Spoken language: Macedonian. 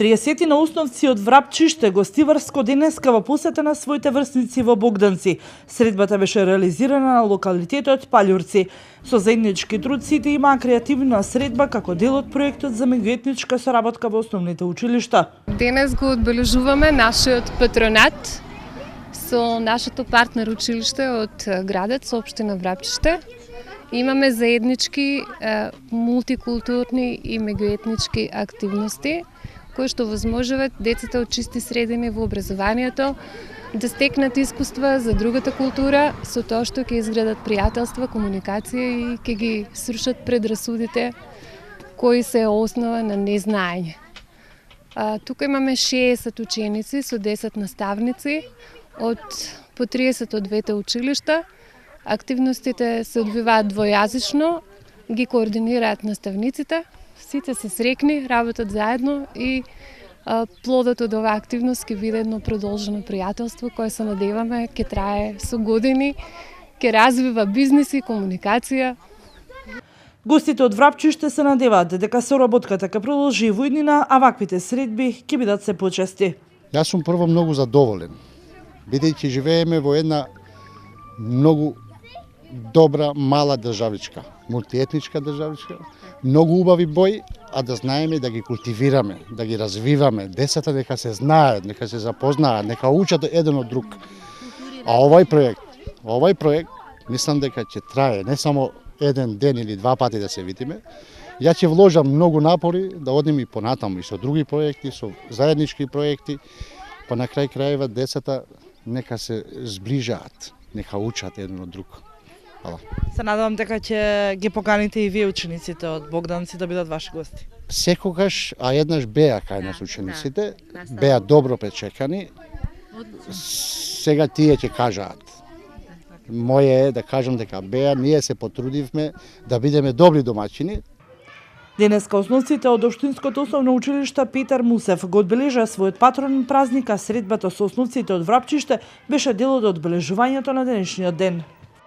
30 на основци од Врапчиште гостиварско денеска во посета на своите врсници во Богданци. Средбата беше реализирана на локалитетот Палјурци. Со заеднички труд сите имаа креативна средба како дел од проектот за меѓуетничка соработка во основните училишта. Денес го одбележуваме нашиот патронат со нашето партнер училиште од градот, со општина Врапчиште. Имаме заеднички мултикултурни и меѓуетнички активности кои што возможуваат децата од чисти средини во образованието да стекнат искуства за другата култура, со тоа што ќе изградат пријателства, комуникација и ќе ги срушат предрасудите кои се основа на незнаење. Тука имаме 60 ученици со 10 наставници од по 30 од двете училишта. Активностите се одвиваат двојазично, ги координираат наставниците, сите се срекни, работат заедно и плодот од оваа активност ќе биде едно продолжено пријателство кое се надеваме ќе трае со години, ќе развива бизнис и комуникација. Гостите од Врапчиште се надеваат дека соработката ќе продолжи во иднина, а ваквите средби ќе бидат се почести. Јас сум прво многу задоволен, бидејќи живееме во една многу добра мала државичка, мултиетничка државичка, многу убави бои, а да знаеме да ги култивираме, да ги развиваме, децата нека се знаат, нека се запознаат, нека учат еден од друг. А овој проект, мислам дека ќе трае не само еден ден или два пати да се видиме. Ја ќе вложам многу напори да одиме и понатаму и со други проекти, со заеднички проекти, па на крај крајва децата нека се зближаат, нека учат еден од друг. Hvala. Се надевам дека ќе ги поканите и вие учениците од Богданци да бидат ваши гости. Секогаш, а еднаш беа кај нас учениците, беа добро пречекани. Сега тие ќе кажаат. Моје е да кажам дека беа, ние се потрудивме да бидеме добри домаќини. Денеска основците од Општинското основно училиште Петар Мусев го одбележаа својот патронен празник, а средбата со основците од Врапчиште беше дел од одбележувањето на денешниот ден.